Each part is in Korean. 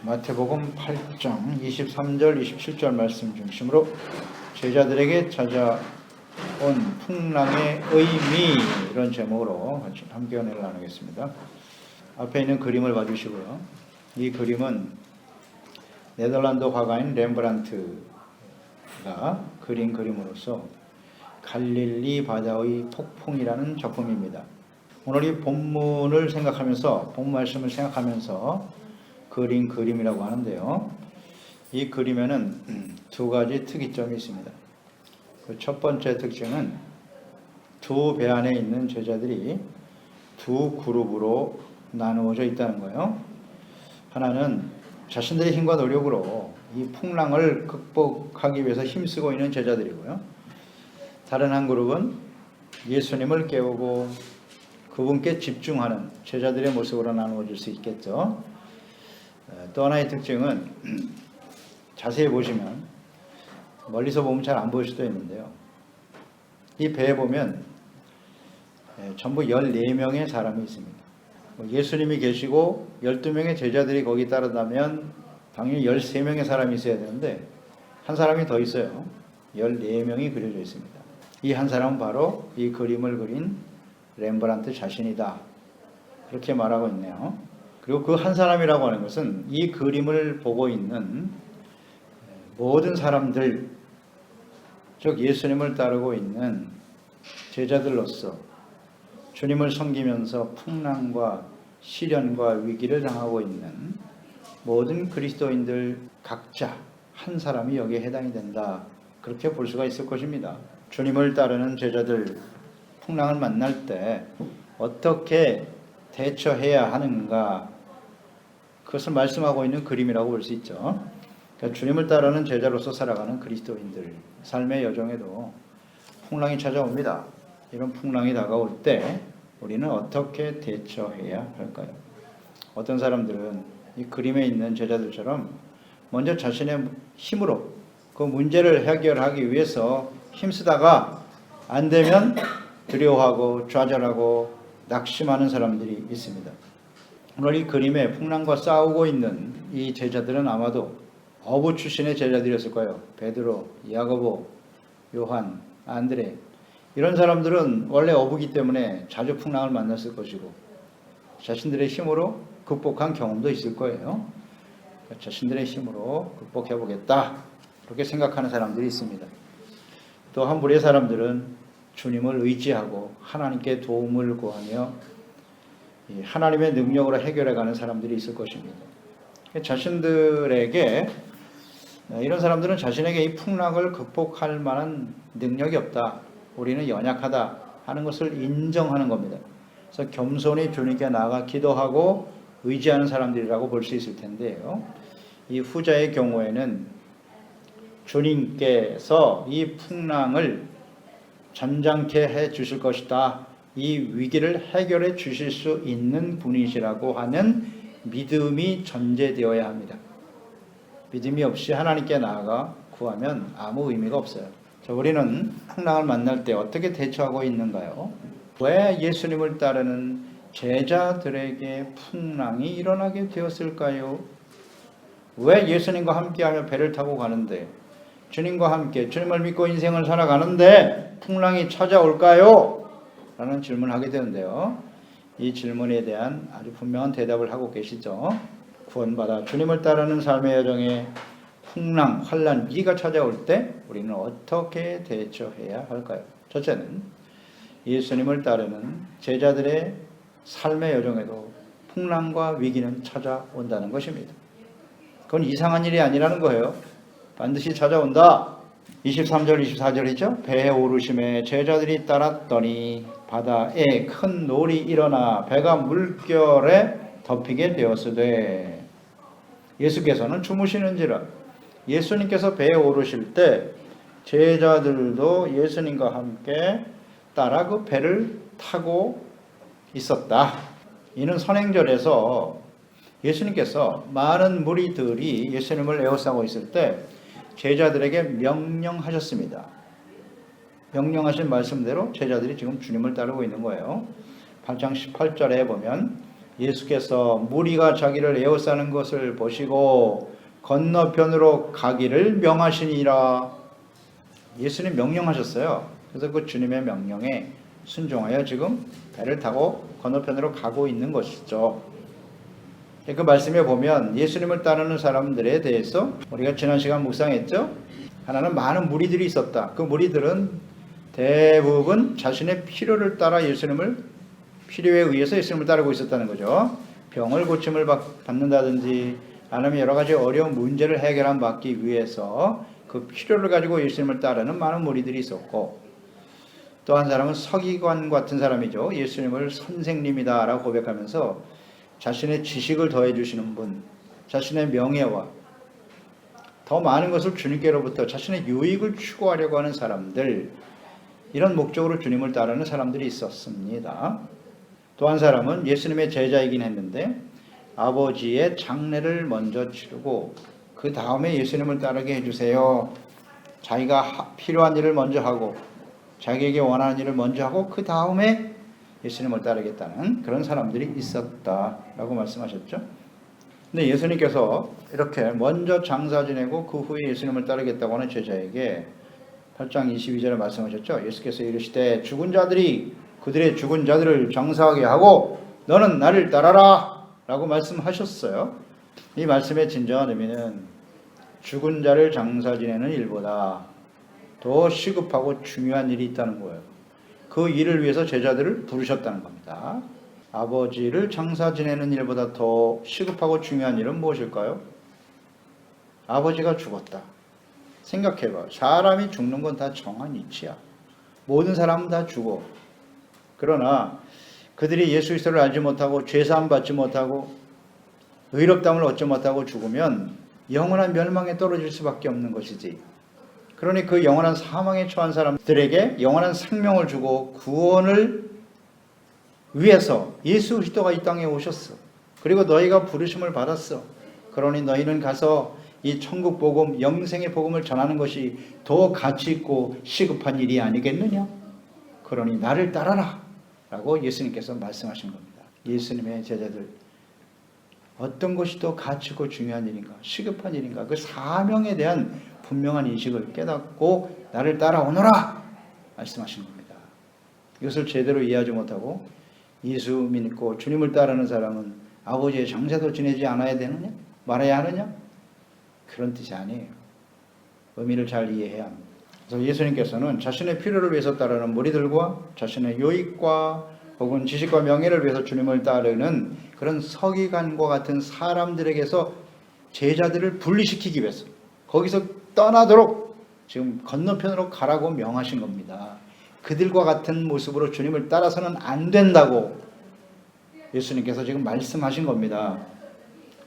마태복음 8장 23절 27절 말씀 중심으로 제자들에게 찾아온 풍랑의 의미, 이런 제목으로 같이 함께 은혜를 나누겠습니다. 앞에 있는 그림을 봐주시고요. 이 그림은 네덜란드 화가인 렘브란트가 그린 그림으로서 갈릴리 바다의 폭풍이라는 작품입니다. 오늘 이 본문을 생각하면서, 본 말씀을 생각하면서 그린 그림이라고 하는데요. 이 그림에는 두 가지 특이점이 있습니다. 그 첫 번째 특징은 두 배 안에 있는 제자들이 두 그룹으로 나누어져 있다는 거예요. 하나는 자신들의 힘과 노력으로 이 풍랑을 극복하기 위해서 힘쓰고 있는 제자들이고요. 다른 한 그룹은 예수님을 깨우고 그분께 집중하는 제자들의 모습으로 나누어질 수 있겠죠. 또 하나의 특징은 자세히 보시면 멀리서 보면 잘 안 보일 수도 있는데요. 이 배에 보면 전부 14명의 사람이 있습니다. 예수님이 계시고 12명의 제자들이 거기 따르다면 당연히 13명의 사람이 있어야 되는데 한 사람이 더 있어요. 14명이 그려져 있습니다. 이 한 사람은 바로 이 그림을 그린 렘브란트 자신이다, 그렇게 말하고 있네요. 그리고 그 한 사람이라고 하는 것은 이 그림을 보고 있는 모든 사람들, 즉 예수님을 따르고 있는 제자들로서 주님을 섬기면서 풍랑과 시련과 위기를 당하고 있는 모든 그리스도인들 각자 한 사람이 여기에 해당이 된다, 그렇게 볼 수가 있을 것입니다. 주님을 따르는 제자들, 풍랑을 만날 때 어떻게 대처해야 하는가, 그것을 말씀하고 있는 그림이라고 볼 수 있죠. 그러니까 주님을 따르는 제자로서 살아가는 그리스도인들 삶의 여정에도 풍랑이 찾아옵니다. 이런 풍랑이 다가올 때 우리는 어떻게 대처해야 할까요? 어떤 사람들은 이 그림에 있는 제자들처럼 먼저 자신의 힘으로 그 문제를 해결하기 위해서 힘쓰다가 안 되면 두려워하고 좌절하고 낙심하는 사람들이 있습니다. 오늘 이 그림에 풍랑과 싸우고 있는 이 제자들은 아마도 어부 출신의 제자들이었을 거예요. 베드로, 야고보, 요한, 안드레, 이런 사람들은 원래 어부기 때문에 자주 풍랑을 만났을 것이고 자신들의 힘으로 극복한 경험도 있을 거예요. 자신들의 힘으로 극복해 보겠다, 그렇게 생각하는 사람들이 있습니다. 또 한 부류의 사람들은 주님을 의지하고 하나님께 도움을 구하며 하나님의 능력으로 해결해가는 사람들이 있을 것입니다. 자신들에게, 이런 사람들은 자신에게 이 풍랑을 극복할 만한 능력이 없다, 우리는 연약하다 하는 것을 인정하는 겁니다. 그래서 겸손히 주님께 나아가 기도하고 의지하는 사람들이라고 볼 수 있을 텐데요. 이 후자의 경우에는 주님께서 이 풍랑을 잠잠케 해 주실 것이다, 이 위기를 해결해 주실 수 있는 분이시라고 하는 믿음이 전제되어야 합니다. 믿음이 없이 하나님께 나아가 구하면 아무 의미가 없어요. 자, 우리는 풍랑을 만날 때 어떻게 대처하고 있는가요? 왜 예수님을 따르는 제자들에게 풍랑이 일어나게 되었을까요? 왜 예수님과 함께하며 배를 타고 가는데, 주님과 함께 주님을 믿고 인생을 살아가는데 풍랑이 찾아올까요? 라는 질문을 하게 되는데요. 이 질문에 대한 아주 분명한 대답을 하고 계시죠. 구원받아 주님을 따르는 삶의 여정에 풍랑, 환난, 위기가 찾아올 때 우리는 어떻게 대처해야 할까요? 첫째는 예수님을 따르는 제자들의 삶의 여정에도 풍랑과 위기는 찾아온다는 것입니다. 그건 이상한 일이 아니라는 거예요. 반드시 찾아온다. 23절 24절이죠. 배에 오르심에 제자들이 따랐더니 바다에 큰 놀이 일어나 배가 물결에 덮이게 되었으되, 예수께서는 주무시는지라. 예수님께서 배에 오르실 때 제자들도 예수님과 함께 따라 그 배를 타고 있었다. 이는 선행절에서 예수님께서 많은 무리들이 예수님을 에워싸고 있을 때 제자들에게 명령하셨습니다. 명령하신 말씀대로 제자들이 지금 주님을 따르고 있는 거예요. 8장 18절에 보면 예수께서 무리가 자기를 에워싸는 것을 보시고 건너편으로 가기를 명하시니라. 예수님 명령하셨어요. 그래서 그 주님의 명령에 순종하여 지금 배를 타고 건너편으로 가고 있는 것이죠. 그 말씀에 보면 예수님을 따르는 사람들에 대해서 우리가 지난 시간 묵상했죠. 하나는 많은 무리들이 있었다. 그 무리들은 대부분 자신의 필요를 따라 필요에 의해서 예수님을 따르고 있었다는 거죠. 병을 고침을 받는다든지 아니면 여러 가지 어려운 문제를 해결받기 위해서 그 필요를 가지고 예수님을 따르는 많은 무리들이 있었고, 또 한 사람은 서기관 같은 사람이죠. 예수님을 선생님이다 라고 고백하면서 자신의 지식을 더해 주시는 분, 자신의 명예와 더 많은 것을 주님께로부터 자신의 유익을 추구하려고 하는 사람들, 이런 목적으로 주님을 따르는 사람들이 있었습니다. 또 한 사람은 예수님의 제자이긴 했는데 아버지의 장례를 먼저 치르고 그 다음에 예수님을 따르게 해주세요. 자기가 필요한 일을 먼저 하고 자기에게 원하는 일을 먼저 하고 그 다음에 예수님을 따르겠다는 그런 사람들이 있었다라고 말씀하셨죠. 근데 예수님께서 이렇게 먼저 장사 지내고 그 후에 예수님을 따르겠다고 하는 제자에게 8장 22절에 말씀하셨죠. 예수께서 이르시되 죽은 자들이 그들의 죽은 자들을 장사하게 하고 너는 나를 따라라 라고 말씀하셨어요. 이 말씀의 진정한 의미는 죽은 자를 장사 지내는 일보다 더 시급하고 중요한 일이 있다는 거예요. 그 일을 위해서 제자들을 부르셨다는 겁니다. 아버지를 장사 지내는 일보다 더 시급하고 중요한 일은 무엇일까요? 아버지가 죽었다. 생각해봐. 사람이 죽는 건 다 정한 이치야. 모든 사람은 다 죽어. 그러나 그들이 예수 그리스도를 알지 못하고 죄사함 받지 못하고 의롭다함을 얻지 못하고 죽으면 영원한 멸망에 떨어질 수밖에 없는 것이지. 그러니 그 영원한 사망에 처한 사람들에게 영원한 생명을 주고 구원을 위해서 예수 그리스도가 이 땅에 오셨어. 그리고 너희가 부르심을 받았어. 그러니 너희는 가서 이 천국 복음, 영생의 복음을 전하는 것이 더 가치 있고 시급한 일이 아니겠느냐? 그러니 나를 따라라 라고 예수님께서 말씀하신 겁니다. 예수님의 제자들, 어떤 것이 더 가치 있고 중요한 일인가, 시급한 일인가, 그 사명에 대한 분명한 인식을 깨닫고 나를 따라오너라 말씀하신 겁니다. 이것을 제대로 이해하지 못하고 예수 믿고 주님을 따르는 사람은 아버지의 장사도 지내지 않아야 되느냐? 말아야 하느냐? 그런 뜻이 아니에요. 의미를 잘 이해해야 합니다. 그래서 예수님께서는 자신의 필요를 위해서 따르는 무리들과 자신의 유익과 혹은 지식과 명예를 위해서 주님을 따르는 그런 서기관과 같은 사람들에게서 제자들을 분리시키기 위해서 거기서 떠나도록 지금 건너편으로 가라고 명하신 겁니다. 그들과 같은 모습으로 주님을 따라서는 안 된다고 예수님께서 지금 말씀하신 겁니다.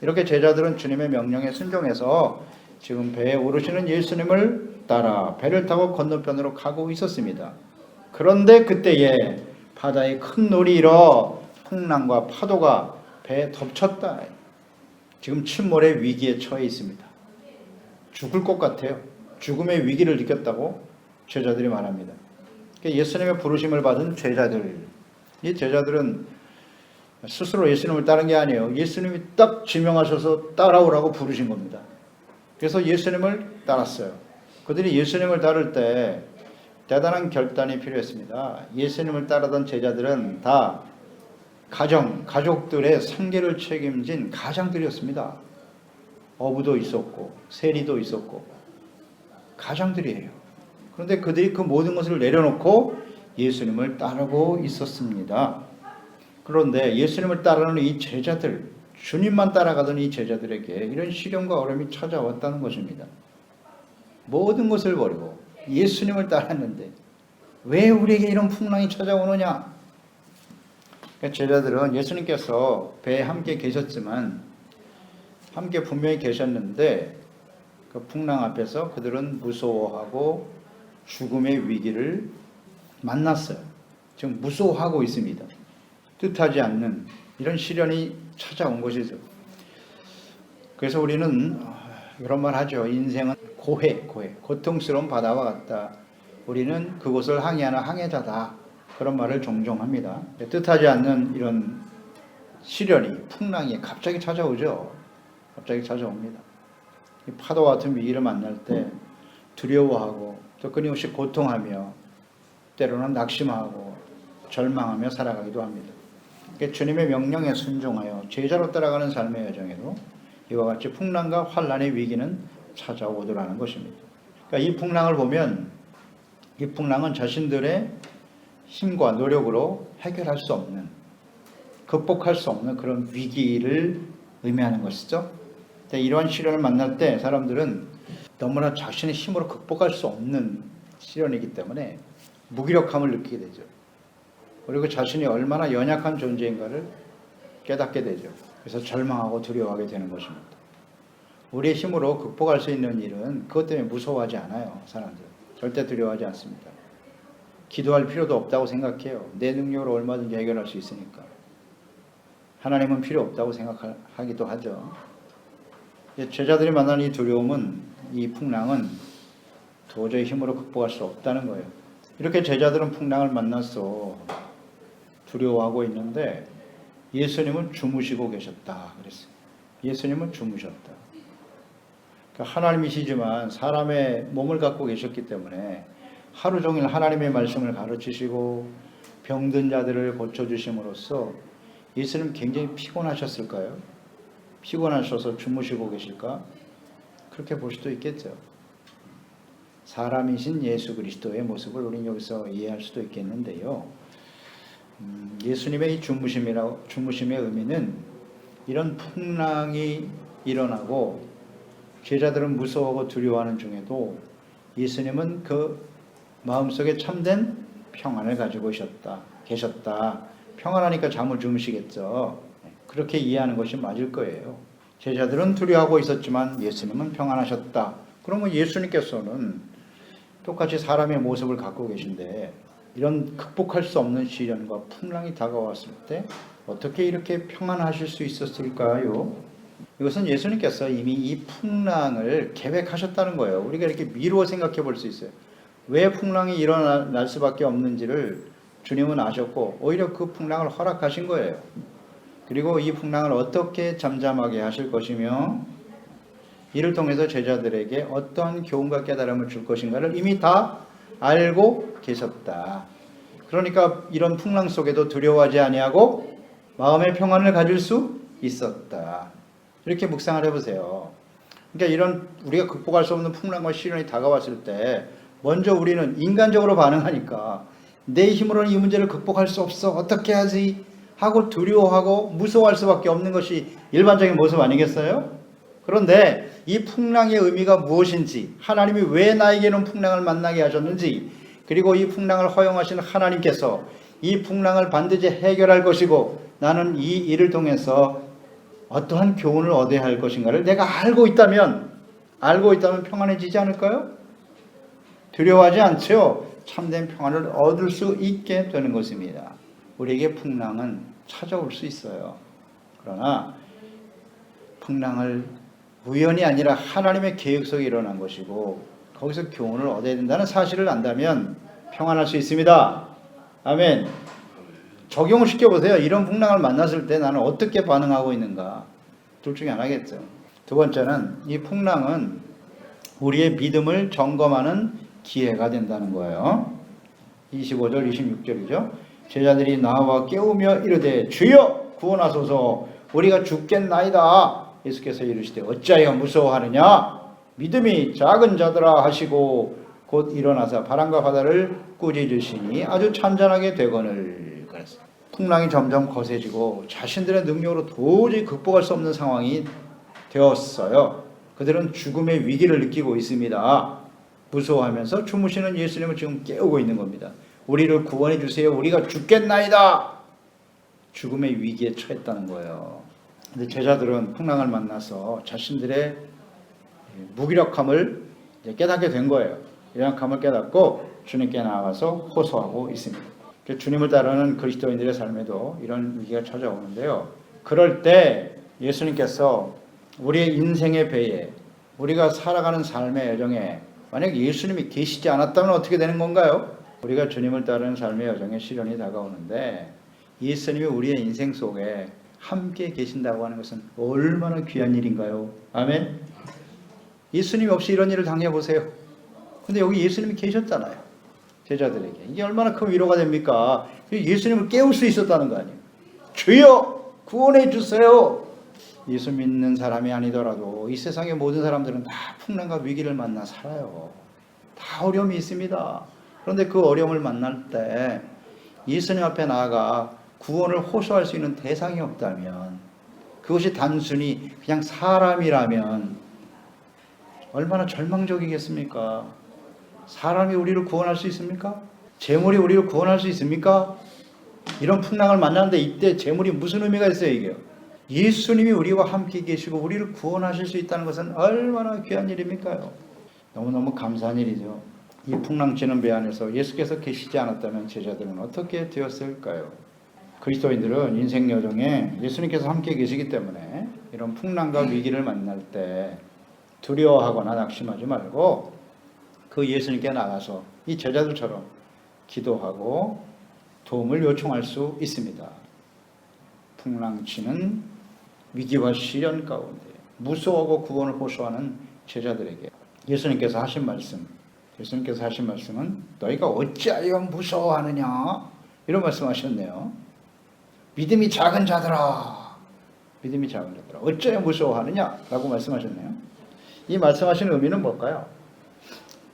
이렇게 제자들은 주님의 명령에 순종해서 지금 배에 오르시는 예수님을 따라 배를 타고 건너편으로 가고 있었습니다. 그런데 그때에 바다에 큰 놀이 일어 풍랑과 파도가 배에 덮쳤다. 지금 침몰의 위기에 처해 있습니다. 죽을 것 같아요. 죽음의 위기를 느꼈다고 제자들이 말합니다. 예수님의 부르심을 받은 제자들, 이 제자들은 스스로 예수님을 따른 게 아니에요. 예수님이 딱 지명하셔서 따라오라고 부르신 겁니다. 그래서 예수님을 따랐어요. 그들이 예수님을 따를 때 대단한 결단이 필요했습니다. 예수님을 따르던 제자들은 다 가족들의 상계를 책임진 가장들이었습니다. 어부도 있었고 세리도 있었고 가장들이에요. 그런데 그들이 그 모든 것을 내려놓고 예수님을 따르고 있었습니다. 그런데 예수님을 따르는 이 제자들, 주님만 따라가던 이 제자들에게 이런 시련과 어려움이 찾아왔다는 것입니다. 모든 것을 버리고 예수님을 따랐는데 왜 우리에게 이런 풍랑이 찾아오느냐? 제자들은 예수님께서 배에 함께 계셨지만 함께 분명히 계셨는데 그 풍랑 앞에서 그들은 무서워하고 죽음의 위기를 만났어요. 지금 무서워하고 있습니다. 뜻하지 않는 이런 시련이 찾아온 것이죠. 그래서 우리는 이런 말 하죠. 인생은 고해, 고통스러운 바다와 같다. 우리는 그곳을 항해하는 항해자다. 그런 말을 종종 합니다. 뜻하지 않는 이런 시련이, 풍랑이 갑자기 찾아오죠. 갑자기 찾아옵니다. 이 파도 같은 위기를 만날 때 두려워하고 또 끊임없이 고통하며 때로는 낙심하고 절망하며 살아가기도 합니다. 그러니까 주님의 명령에 순종하여 제자로 따라가는 삶의 여정에도 이와 같이 풍랑과 환난의 위기는 찾아오더라는 것입니다. 그러니까 이 풍랑을 보면 이 풍랑은 자신들의 힘과 노력으로 해결할 수 없는, 극복할 수 없는 그런 위기를 의미하는 것이죠. 이러한 시련을 만날 때 사람들은 너무나 자신의 힘으로 극복할 수 없는 시련이기 때문에 무기력함을 느끼게 되죠. 그리고 자신이 얼마나 연약한 존재인가를 깨닫게 되죠. 그래서 절망하고 두려워하게 되는 것입니다. 우리의 힘으로 극복할 수 있는 일은 그것 때문에 무서워하지 않아요. 사람들 절대 두려워하지 않습니다. 기도할 필요도 없다고 생각해요. 내 능력으로 얼마든지 해결할 수 있으니까. 하나님은 필요 없다고 생각하기도 하죠. 제자들이 만난 이 두려움은, 이 풍랑은 도저히 힘으로 극복할 수 없다는 거예요. 이렇게 제자들은 풍랑을 만나서 두려워하고 있는데 예수님은 주무시고 계셨다 그랬어요. 예수님은 주무셨다. 그러니까 하나님이시지만 사람의 몸을 갖고 계셨기 때문에 하루 종일 하나님의 말씀을 가르치시고 병든 자들을 고쳐주심으로써 예수님 굉장히 피곤하셨을까요? 피곤하셔서 주무시고 계실까? 그렇게 볼 수도 있겠죠. 사람이신 예수 그리스도의 모습을 우리는 여기서 이해할 수도 있겠는데요. 예수님의 이 주무심의 의미는 이런 풍랑이 일어나고 제자들은 무서워하고 두려워하는 중에도 예수님은 그 마음속에 참된 평안을 가지고 계셨다. 평안하니까 잠을 주무시겠죠. 그렇게 이해하는 것이 맞을 거예요. 제자들은 두려워하고 있었지만 예수님은 평안하셨다. 그러면 예수님께서는 똑같이 사람의 모습을 갖고 계신데 이런 극복할 수 없는 시련과 풍랑이 다가왔을 때 어떻게 이렇게 평안하실 수 있었을까요? 이것은 예수님께서 이미 이 풍랑을 계획하셨다는 거예요. 우리가 이렇게 미루어 생각해 볼 수 있어요. 왜 풍랑이 일어날 수밖에 없는지를 주님은 아셨고 오히려 그 풍랑을 허락하신 거예요. 그리고 이 풍랑을 어떻게 잠잠하게 하실 것이며 이를 통해서 제자들에게 어떠한 교훈과 깨달음을 줄 것인가를 이미 다 알고 계셨다. 그러니까 이런 풍랑 속에도 두려워하지 아니하고 마음의 평안을 가질 수 있었다. 이렇게 묵상을 해보세요. 그러니까 이런 우리가 극복할 수 없는 풍랑과 시련이 다가왔을 때 먼저 우리는 인간적으로 반응하니까 내 힘으로는 이 문제를 극복할 수 없어. 어떻게 하지? 하고 두려워하고 무서워할 수밖에 없는 것이 일반적인 모습 아니겠어요? 그런데 이 풍랑의 의미가 무엇인지, 하나님이 왜 나에게는 풍랑을 만나게 하셨는지, 그리고 이 풍랑을 허용하신 하나님께서 이 풍랑을 반드시 해결할 것이고 나는 이 일을 통해서 어떠한 교훈을 얻어야 할 것인가를 내가 알고 있다면 평안해지지 않을까요? 두려워하지 않죠. 참된 평안을 얻을 수 있게 되는 것입니다. 우리에게 풍랑은 찾아올 수 있어요. 그러나 풍랑을 우연이 아니라 하나님의 계획 속에 일어난 것이고 거기서 교훈을 얻어야 된다는 사실을 안다면 평안할 수 있습니다. 아멘. 적용을 시켜보세요. 이런 풍랑을 만났을 때 나는 어떻게 반응하고 있는가. 둘 중에 하나겠죠. 두 번째는 이 풍랑은 우리의 믿음을 점검하는 기회가 된다는 거예요. 25절 26절이죠. 제자들이 나와 깨우며 이르되 주여 구원하소서 우리가 죽겠나이다. 예수께서 이르시되 어찌하여 무서워하느냐 믿음이 작은 자들아 하시고 곧 일어나서 바람과 바다를 꾸짖으시니 아주 찬잔하게 되거늘 그랬어요. 풍랑이 점점 거세지고 자신들의 능력으로 도저히 극복할 수 없는 상황이 되었어요. 그들은 죽음의 위기를 느끼고 있습니다. 무서워하면서 주무시는 예수님을 지금 깨우고 있는 겁니다. 우리를 구원해 주세요. 우리가 죽겠나이다. 죽음의 위기에 처했다는 거예요. 근데 제자들은 풍랑을 만나서 자신들의 무기력함을 깨닫게 된 거예요. 연약함을 깨닫고 주님께 나아가서 호소하고 있습니다. 주님을 따르는 그리스도인들의 삶에도 이런 위기가 찾아오는데요. 그럴 때 예수님께서 우리의 인생의 배에 우리가 살아가는 삶의 여정에 만약 예수님이 계시지 않았다면 어떻게 되는 건가요? 우리가 주님을 따르는 삶의 여정에 시련이 다가오는데 예수님이 우리의 인생 속에 함께 계신다고 하는 것은 얼마나 귀한 일인가요? 아멘. 예수님 없이 이런 일을 당해보세요. 근데 여기 예수님이 계셨잖아요. 제자들에게. 이게 얼마나 큰 위로가 됩니까? 예수님을 깨울 수 있었다는 거 아니에요. 주여 구원해 주세요. 예수 믿는 사람이 아니더라도 이 세상의 모든 사람들은 다 풍랑과 위기를 만나 살아요. 다 어려움이 있습니다. 그런데 그 어려움을 만날 때 예수님 앞에 나아가 구원을 호소할 수 있는 대상이 없다면, 그것이 단순히 그냥 사람이라면 얼마나 절망적이겠습니까? 사람이 우리를 구원할 수 있습니까? 재물이 우리를 구원할 수 있습니까? 이런 풍랑을 만나는데 이때 재물이 무슨 의미가 있어요, 이게? 예수님이 우리와 함께 계시고 우리를 구원하실 수 있다는 것은 얼마나 귀한 일입니까요? 너무너무 감사한 일이죠. 이 풍랑치는 배 안에서 예수께서 계시지 않았다면 제자들은 어떻게 되었을까요? 그리스도인들은 인생 여정에 예수님께서 함께 계시기 때문에 이런 풍랑과 위기를 만날 때 두려워하거나 낙심하지 말고 그 예수님께 나가서 이 제자들처럼 기도하고 도움을 요청할 수 있습니다. 풍랑치는 위기와 시련 가운데 무서워하고 구원을 호소하는 제자들에게 예수님께서 하신 말씀은 너희가 어찌하여 무서워하느냐, 이런 말씀하셨네요. 믿음이 작은 자들아 어찌하여 무서워하느냐 라고 말씀하셨네요. 이 말씀하신 의미는 뭘까요?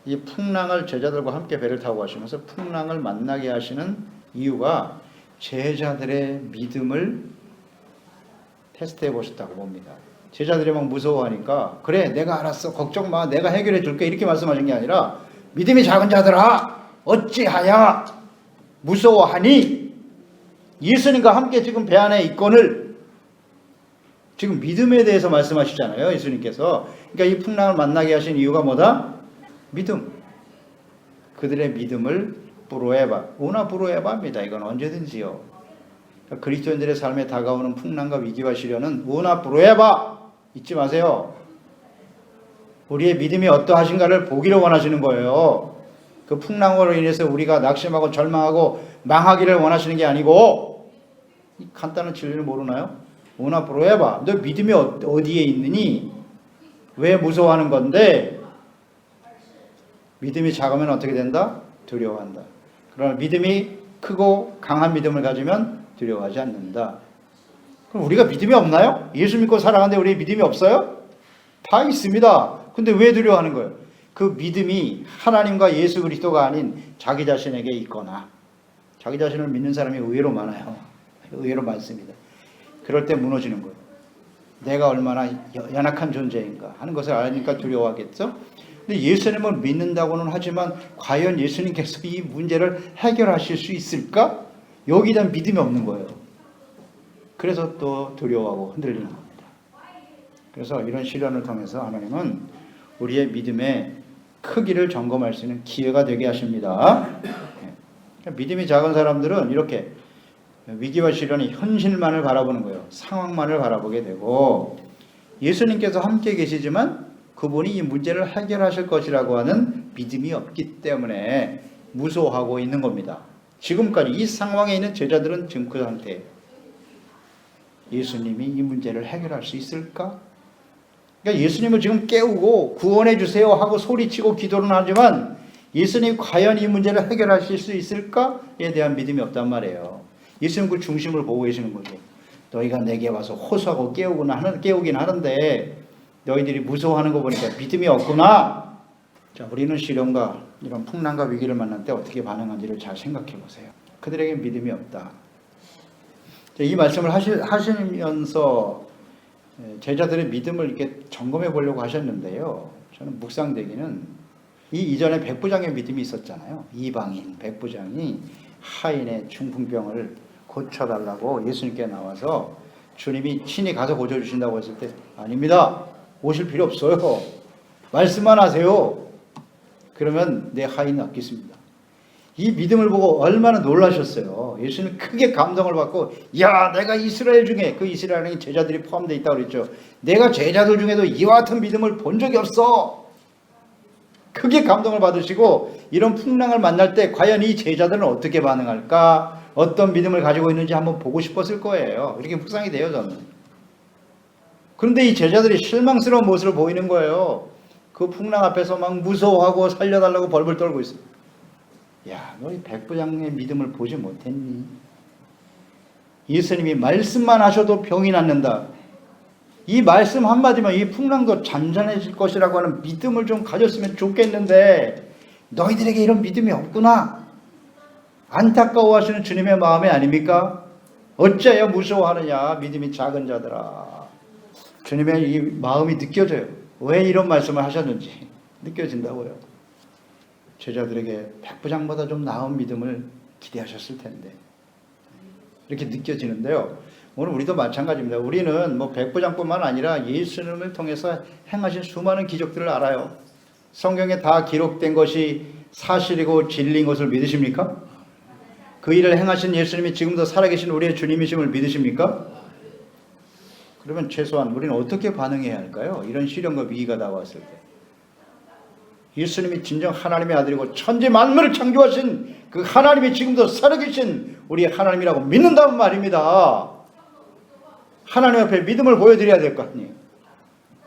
이 풍랑을 제자들과 함께 배를 타고 가시면서 풍랑을 만나게 하시는 이유가 제자들의 믿음을 테스트해 보셨다고 봅니다. 제자들이 막 무서워하니까 그래 내가 알았어 걱정 마 내가 해결해 줄게 이렇게 말씀하신 게 아니라 믿음이 작은 자들아 어찌하여 무서워하니, 예수님과 함께 지금 배 안에 있거늘 지금 믿음에 대해서 말씀하시잖아요. 예수님께서. 그러니까 이 풍랑을 만나게 하신 이유가 뭐다? 믿음. 그들의 믿음을 부르에바, 우나 부르에바입니다. 이건 언제든지요. 그러니까 그리스도인들의 삶에 다가오는 풍랑과 위기와 시련은 우나 부르에바 잊지 마세요. 우리의 믿음이 어떠하신가를 보기를 원하시는 거예요. 그 풍랑으로 인해서 우리가 낙심하고 절망하고 망하기를 원하시는 게 아니고, 이 간단한 진리를 모르나요? 우나 부르에바, 너 믿음이 어디에 있느니? 왜 무서워하는 건데? 믿음이 작으면 어떻게 된다? 두려워한다. 그러나 믿음이 크고 강한 믿음을 가지면 두려워하지 않는다. 그럼 우리가 믿음이 없나요? 예수 믿고 살아가는데 우리 믿음이 없어요? 다 있습니다. 근데 왜 두려워하는 거예요? 그 믿음이 하나님과 예수 그리스도가 아닌 자기 자신에게 있거나, 자기 자신을 믿는 사람이 의외로 많아요. 의외로 많습니다. 그럴 때 무너지는 거예요. 내가 얼마나 연약한 존재인가 하는 것을 아니까 두려워하겠죠? 근데 예수님을 믿는다고는 하지만 과연 예수님께서 이 문제를 해결하실 수 있을까? 여기에 대한 믿음이 없는 거예요. 그래서 또 두려워하고 흔들리는 겁니다. 그래서 이런 시련을 통해서 하나님은 우리의 믿음의 크기를 점검할 수 있는 기회가 되게 하십니다. 믿음이 작은 사람들은 이렇게 위기와 시련이 현실만을 바라보는 거예요. 상황만을 바라보게 되고, 예수님께서 함께 계시지만 그분이 이 문제를 해결하실 것이라고 하는 믿음이 없기 때문에 무서워하고 있는 겁니다. 지금까지 이 상황에 있는 제자들은 지금 그 상태예요. 예수님이 이 문제를 해결할 수 있을까? 그러니까 예수님을 지금 깨우고 구원해 주세요 하고 소리치고 기도는 하지만 예수님이 과연 이 문제를 해결하실 수 있을까에 대한 믿음이 없단 말이에요. 예수님 그 중심을 보고 계시는 거죠. 너희가 내게 와서 호소하고 깨우긴 하는데 너희들이 무서워하는 거 보니까 믿음이 없구나. 자, 우리는 시련과 이런 풍랑과 위기를 만날 때 어떻게 반응하는지를 잘 생각해 보세요. 그들에게 믿음이 없다. 자, 이 말씀을 하시면서 제자들의 믿음을 이렇게 점검해 보려고 하셨는데요. 저는 묵상되기는 이 이전에 백부장의 믿음이 있었잖아요. 이방인 백부장이 하인의 중풍병을 고쳐달라고 예수님께 나와서 주님이 친히 가서 고쳐주신다고 했을 때 아닙니다. 오실 필요 없어요. 말씀만 하세요. 그러면 내 하인 낫겠습니다. 이 믿음을 보고 얼마나 놀라셨어요. 예수님 크게 감동을 받고, 야, 내가 이스라엘 중에, 그 이스라엘에 제자들이 포함되어 있다고 그랬죠. 내가 제자들 중에도 이와 같은 믿음을 본 적이 없어. 크게 감동을 받으시고, 이런 풍랑을 만날 때 과연 이 제자들은 어떻게 반응할까? 어떤 믿음을 가지고 있는지 한번 보고 싶었을 거예요. 이렇게 묵상이 돼요, 저는. 그런데 이 제자들이 실망스러운 모습을 보이는 거예요. 그 풍랑 앞에서 막 무서워하고 살려달라고 벌벌 떨고 있어요. 야, 너희 백부장의 믿음을 보지 못했니? 예수님이 말씀만 하셔도 병이 낫는다. 이 말씀 한마디면 이 풍랑도 잔잔해질 것이라고 하는 믿음을 좀 가졌으면 좋겠는데 너희들에게 이런 믿음이 없구나. 안타까워하시는 주님의 마음이 아닙니까? 어째요 무서워하느냐 믿음이 작은 자들아. 주님의 이 마음이 느껴져요. 왜 이런 말씀을 하셨는지 느껴진다고요. 제자들에게 백부장보다 좀 나은 믿음을 기대하셨을 텐데 이렇게 느껴지는데요. 오늘 우리도 마찬가지입니다. 우리는 뭐 백부장뿐만 아니라 예수님을 통해서 행하신 수많은 기적들을 알아요. 성경에 다 기록된 것이 사실이고 진리인 것을 믿으십니까? 그 일을 행하신 예수님이 지금도 살아계신 우리의 주님이심을 믿으십니까? 그러면 최소한 우리는 어떻게 반응해야 할까요? 이런 시련과 위기가 다가왔을 때. 예수님이 진정 하나님의 아들이고 천지 만물을 창조하신 그 하나님이 지금도 살아계신 우리의 하나님이라고 믿는다는 말입니다. 하나님 앞에 믿음을 보여드려야 될 거 아니에요.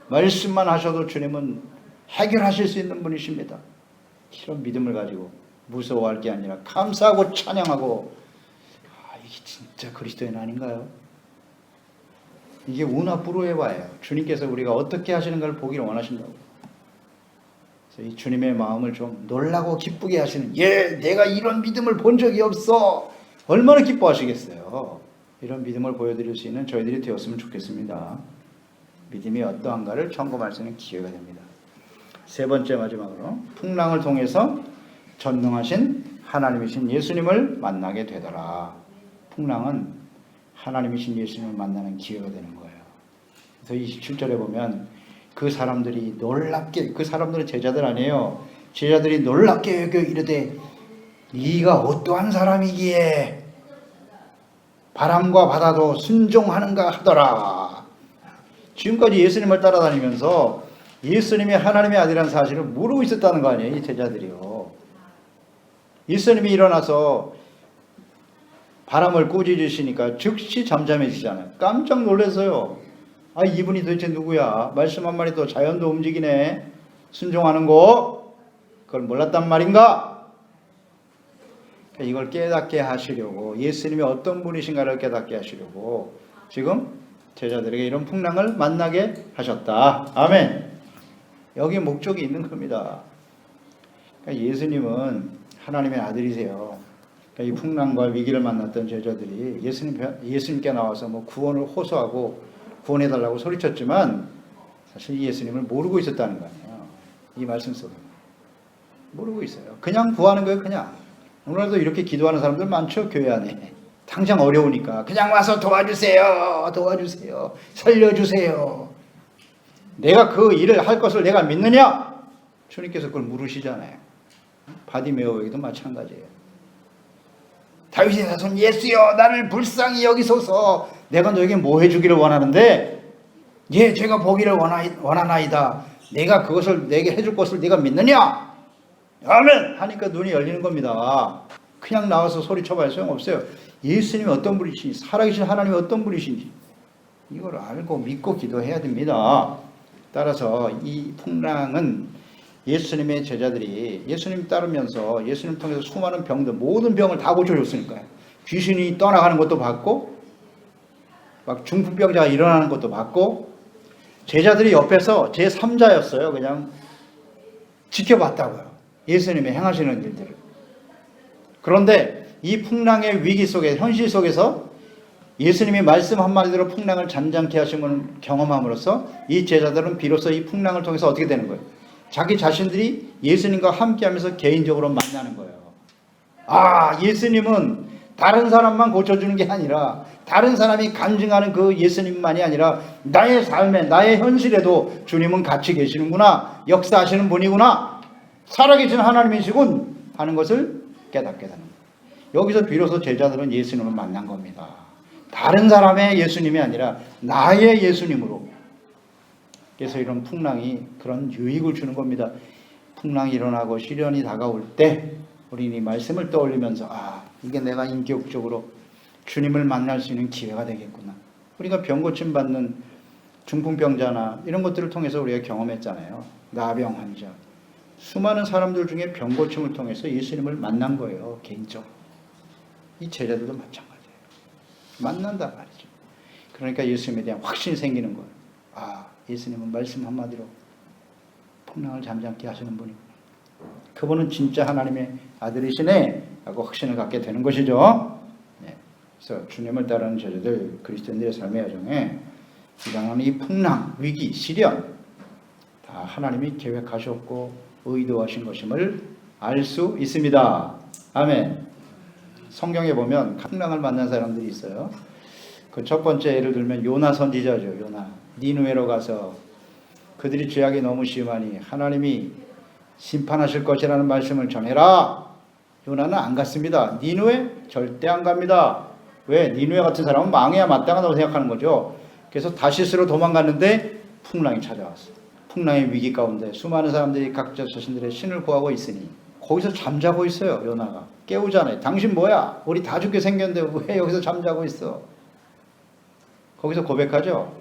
말씀만 하셔도 주님은 해결하실 수 있는 분이십니다. 이런 믿음을 가지고 무서워할 게 아니라 감사하고 찬양하고 이게 진짜 그리스도인 아닌가요? 이게 운하부로에와예요. 주님께서 우리가 어떻게 하시는가를 보기를 원하신다고. 그래서 이 주님의 마음을 좀 놀라고 기쁘게 하시는 내가 이런 믿음을 본 적이 없어. 얼마나 기뻐하시겠어요. 이런 믿음을 보여드릴 수 있는 저희들이 되었으면 좋겠습니다. 믿음이 어떠한가를 점검할 수 있는 기회가 됩니다. 세 번째 마지막으로 풍랑을 통해서 전능하신 하나님이신 예수님을 만나게 되더라. 풍랑은 하나님이신 예수님을 만나는 기회가 되는 거예요. 그래서 27절에 보면 그 사람들이 놀랍게, 그 사람들은 제자들 아니에요. 제자들이 놀랍게 여겨 이르되 네가 어떠한 사람이기에 바람과 바다도 순종하는가 하더라. 지금까지 예수님을 따라다니면서 예수님이 하나님의 아들이라는 사실을 모르고 있었다는 거 아니에요, 이 제자들이요. 예수님이 일어나서 바람을 꾸짖으시니까 즉시 잠잠해지잖아요. 깜짝 놀라서요. 이분이 도대체 누구야? 말씀 한마디도 자연도 움직이네. 순종하는 거 그걸 몰랐단 말인가? 이걸 깨닫게 하시려고, 예수님이 어떤 분이신가를 깨닫게 하시려고 지금 제자들에게 이런 풍랑을 만나게 하셨다. 아멘. 여기 목적이 있는 겁니다. 그러니까 예수님은 하나님의 아들이세요. 그러니까 이 풍랑과 위기를 만났던 제자들이 예수님께 나와서 뭐 구원을 호소하고 구원해달라고 소리쳤지만 사실 예수님을 모르고 있었다는 거 아니에요. 이 말씀 속에 모르고 있어요. 그냥 구하는 거예요. 그냥. 오늘도 이렇게 기도하는 사람들 많죠, 교회 안에. 당장 어려우니까 그냥 와서 도와주세요, 도와주세요, 살려주세요. 내가 그 일을 할 것을 내가 믿느냐? 주님께서 그걸 물으시잖아요. 바디메오에게도 마찬가지예요. 다윗의 자손 예수여 나를 불쌍히 여기소서. 내가 너에게 뭐 해주기를 원하는데 제가 보기를 원하나이다. 내가 그것을 내게 해줄 것을 네가 믿느냐? 아멘! 하니까 눈이 열리는 겁니다. 그냥 나와서 소리쳐봐야 소용없어요. 예수님이 어떤 분이신지, 살아계신 하나님이 어떤 분이신지 이걸 알고 믿고 기도해야 됩니다. 따라서 이 풍랑은 예수님의 제자들이 예수님 따르면서 예수님 통해서 수많은 병들, 모든 병을 다 고쳐줬으니까요. 귀신이 떠나가는 것도 봤고 막 중풍병자가 일어나는 것도 봤고 제자들이 옆에서 제3자였어요. 그냥 지켜봤다고요. 예수님이 행하시는 일들을. 그런데 이 풍랑의 위기 속에, 현실 속에서 예수님이 말씀 한마디로 풍랑을 잔잔케 하신 걸 경험함으로써 이 제자들은 비로소 이 풍랑을 통해서 어떻게 되는 거예요? 자기 자신들이 예수님과 함께하면서 개인적으로 만나는 거예요. 예수님은 다른 사람만 고쳐주는 게 아니라 다른 사람이 간증하는 그 예수님만이 아니라 나의 삶에, 나의 현실에도 주님은 같이 계시는구나, 역사하시는 분이구나, 살아계신 하나님이시군 하는 것을 깨닫게 되는 거예요. 여기서 비로소 제자들은 예수님을 만난 겁니다. 다른 사람의 예수님이 아니라 나의 예수님으로. 그래서 이런 풍랑이 그런 유익을 주는 겁니다. 풍랑이 일어나고 시련이 다가올 때 우리는 이 말씀을 떠올리면서 이게 내가 인격적으로 주님을 만날 수 있는 기회가 되겠구나. 우리가 병 고침 받는 중풍병자나 이런 것들을 통해서 우리가 경험했잖아요. 나병 환자. 수많은 사람들 중에 병 고침을 통해서 예수님을 만난 거예요. 개인적으로. 이 제자들도 마찬가지예요. 만난단 말이죠. 그러니까 예수님에 대한 확신이 생기는 거예요. 아, 예수님은 말씀 한마디로 풍랑을 잠잠케 하시는 분이구나. 그분은 진짜 하나님의 아들이시네 라고 확신을 갖게 되는 것이죠. 네. 그래서 주님을 따르는 제자들, 그리스도인들의 삶의 여정에 일어나는 이 풍랑, 위기, 시련 다 하나님이 계획하셨고 의도하신 것임을 알 수 있습니다. 아멘. 성경에 보면 풍랑을 만난 사람들이 있어요. 그 첫 번째 예를 들면 요나 선지자죠. 요나. 니느웨로 가서 그들이 죄악이 너무 심하니 하나님이 심판하실 것이라는 말씀을 전해라. 요나는 안 갔습니다. 니느웨 절대 안 갑니다. 왜? 니느웨 같은 사람은 망해야 마땅하다고 생각하는 거죠. 그래서 다시스로 도망갔는데 풍랑이 찾아왔어요. 풍랑의 위기 가운데 수많은 사람들이 각자 자신들의 신을 구하고 있으니 거기서 잠자고 있어요. 요나가 깨우잖아요. 당신 뭐야? 우리 다 죽게 생겼는데 왜 여기서 잠자고 있어? 거기서 고백하죠.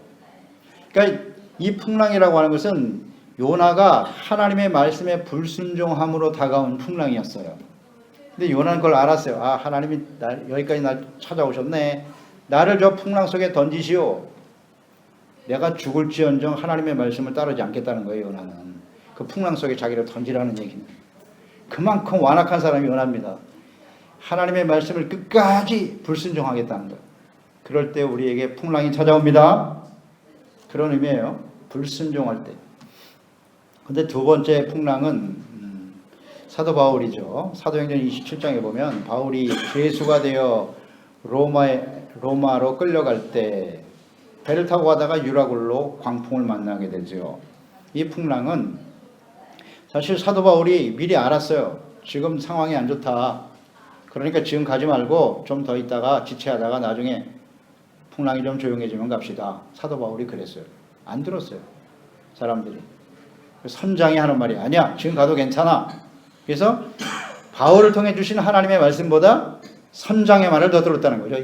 그러니까 이 풍랑이라고 하는 것은 요나가 하나님의 말씀에 불순종함으로 다가온 풍랑이었어요. 근데 요나는 그걸 알았어요. 아, 하나님이 여기까지 날 찾아오셨네. 나를 저 풍랑 속에 던지시오. 내가 죽을지언정 하나님의 말씀을 따르지 않겠다는 거예요. 요나는. 그 풍랑 속에 자기를 던지라는 얘기는. 그만큼 완악한 사람이 요나입니다. 하나님의 말씀을 끝까지 불순종하겠다는 거예요. 그럴 때 우리에게 풍랑이 찾아옵니다. 그런 의미예요. 불순종할 때. 근데 두 번째 풍랑은 사도 바울이죠. 사도행전 27장에 보면 바울이 죄수가 되어 로마로 끌려갈 때 배를 타고 가다가 유라굴로 광풍을 만나게 되죠. 이 풍랑은 사실 사도 바울이 미리 알았어요. 지금 상황이 안 좋다. 그러니까 지금 가지 말고 좀 더 있다가 지체하다가 나중에 풍랑이 좀 조용해지면 갑시다. 사도 바울이 그랬어요. 안 들었어요. 사람들이. 선장이 하는 말이 아니야. 지금 가도 괜찮아. 그래서 바울을 통해 주신 하나님의 말씀보다 선장의 말을 더 들었다는 거죠.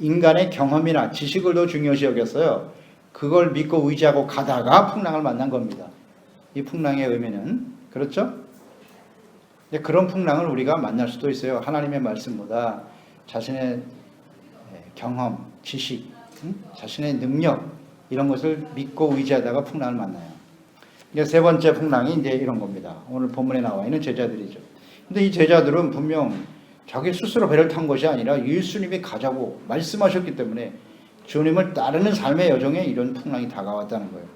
인간의 경험이나 지식을 더 중요시 여겼어요. 그걸 믿고 의지하고 가다가 풍랑을 만난 겁니다. 이 풍랑의 의미는 그렇죠? 그런 풍랑을 우리가 만날 수도 있어요. 하나님의 말씀보다 자신의 경험, 지식, 자신의 능력 이런 것을 믿고 의지하다가 풍랑을 만나요. 세 번째 풍랑이 이제 이런 겁니다. 오늘 본문에 나와 있는 제자들이죠. 근데 이 제자들은 분명 자기 스스로 배를 탄 것이 아니라 예수님이 가자고 말씀하셨기 때문에 주님을 따르는 삶의 여정에 이런 풍랑이 다가왔다는 거예요.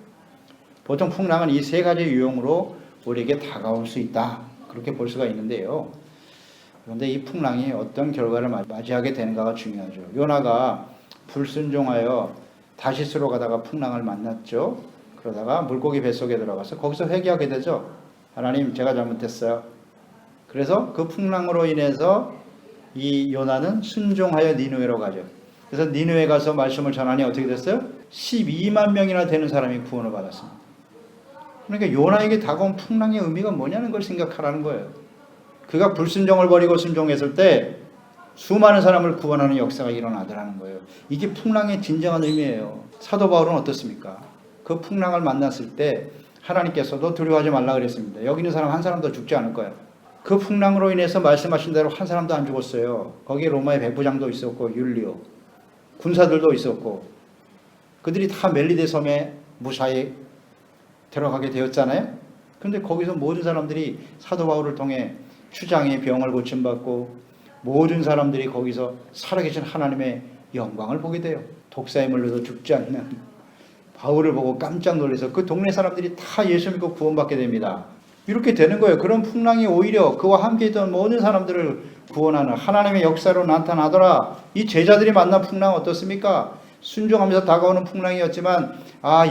보통 풍랑은 이 세 가지 유형으로 우리에게 다가올 수 있다. 그렇게 볼 수가 있는데요. 그런데 이 풍랑이 어떤 결과를 맞이하게 되는가가 중요하죠. 요나가 불순종하여 다시스로 가다가 풍랑을 만났죠. 그러다가 물고기 뱃속에 들어가서 거기서 회개하게 되죠. 하나님, 제가 잘못했어요. 그래서 그 풍랑으로 인해서 이 요나는 순종하여 니느웨로 가죠. 그래서 니느웨 가서 말씀을 전하니 어떻게 됐어요? 12만 명이나 되는 사람이 구원을 받았습니다. 그러니까 요나에게 다가온 풍랑의 의미가 뭐냐는 걸 생각하라는 거예요. 그가 불순종을 버리고 순종했을 때 수많은 사람을 구원하는 역사가 일어나더라는 거예요. 이게 풍랑의 진정한 의미예요. 사도 바울은 어떻습니까? 그 풍랑을 만났을 때 하나님께서도 두려워하지 말라 그랬습니다. 여기 있는 사람 한 사람도 죽지 않을 거예요. 그 풍랑으로 인해서 말씀하신 대로 한 사람도 안 죽었어요. 거기에 로마의 백부장도 있었고 율리오, 군사들도 있었고 그들이 다 멜리데 섬에 무사히 들어가게 되었잖아요. 그런데 거기서 모든 사람들이 사도 바울을 통해 추장의 병을 고침받고 모든 사람들이 거기서 살아계신 하나님의 영광을 보게 돼요. 독사에 물려도 죽지 않는 바울을 보고 깜짝 놀라서 그 동네 사람들이 다 예수 믿고 구원받게 됩니다. 이렇게 되는 거예요. 그런 풍랑이 오히려 그와 함께 있던 모든 사람들을 구원하는 하나님의 역사로 나타나더라. 이 제자들이 만난 풍랑 어떻습니까? 순종하면서 다가오는 풍랑이었지만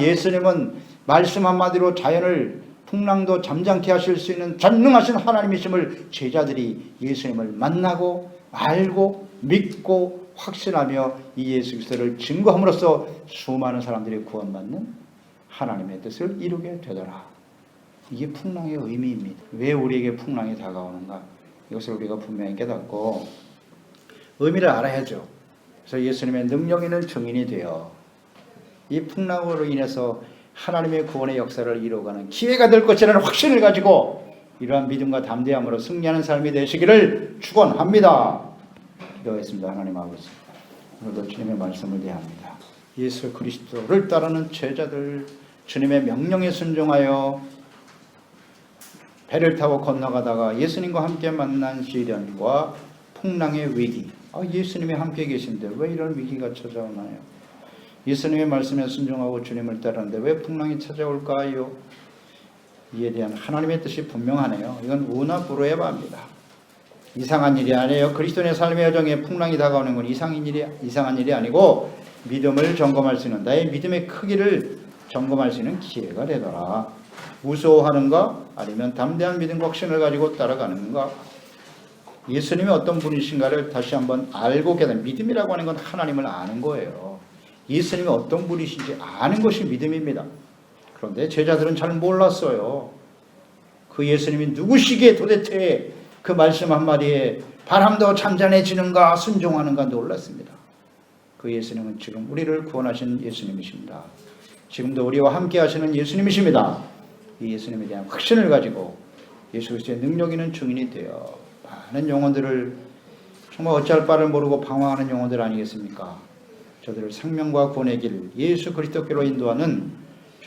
예수님은 말씀 한마디로 자연을 풍랑도 잠잠케 하실 수 있는 전능하신 하나님이심을 제자들이 예수님을 만나고 알고 믿고 확신하며 이 예수 그리스도를 증거함으로써 수많은 사람들이 구원받는 하나님의 뜻을 이루게 되더라. 이게 풍랑의 의미입니다. 왜 우리에게 풍랑이 다가오는가? 이것을 우리가 분명히 깨닫고 의미를 알아야죠. 그래서 예수님의 능력 있는 증인이 되어 이 풍랑으로 인해서 하나님의 구원의 역사를 이루어가는 기회가 될 것이라는 확신을 가지고 이러한 믿음과 담대함으로 승리하는 삶이 되시기를 축원합니다. 기도하겠습니다. 하나님 아버지, 오늘도 주님의 말씀을 대합니다. 예수 그리스도를 따르는 제자들, 주님의 명령에 순종하여 배를 타고 건너가다가 예수님과 함께 만난 시련과 풍랑의 위기, 예수님이 함께 계신데 왜 이런 위기가 찾아오나요? 예수님의 말씀에 순종하고 주님을 따르는데 왜 풍랑이 찾아올까요? 이에 대한 하나님의 뜻이 분명하네요. 이건 우나부로의 바입니다. 이상한 일이 아니에요. 그리스도인의 삶의 여정에 풍랑이 다가오는 건 이상한 일이 아니고 믿음을 점검할 수 있는, 나의 믿음의 크기를 점검할 수 있는 기회가 되더라. 무서워하는가? 아니면 담대한 믿음과 확신을 가지고 따라가는가? 예수님이 어떤 분이신가를 다시 한번 알고 깨닫는, 믿음이라고 하는 건 하나님을 아는 거예요. 예수님이 어떤 분이신지 아는 것이 믿음입니다. 그런데 제자들은 잘 몰랐어요. 그 예수님이 누구시기에 도대체 그 말씀 한마디에 바람도 잠잠해지는가 순종하는가 놀랐습니다. 그 예수님은 지금 우리를 구원하신 예수님이십니다. 지금도 우리와 함께 하시는 예수님이십니다. 이 예수님에 대한 확신을 가지고 예수 그리스도의 능력 있는 증인이 되어 많은 영혼들을, 정말 어찌할 바를 모르고 방황하는 영혼들 아니겠습니까? 저들을 생명과 구원의 길, 예수 그리스도께로 인도하는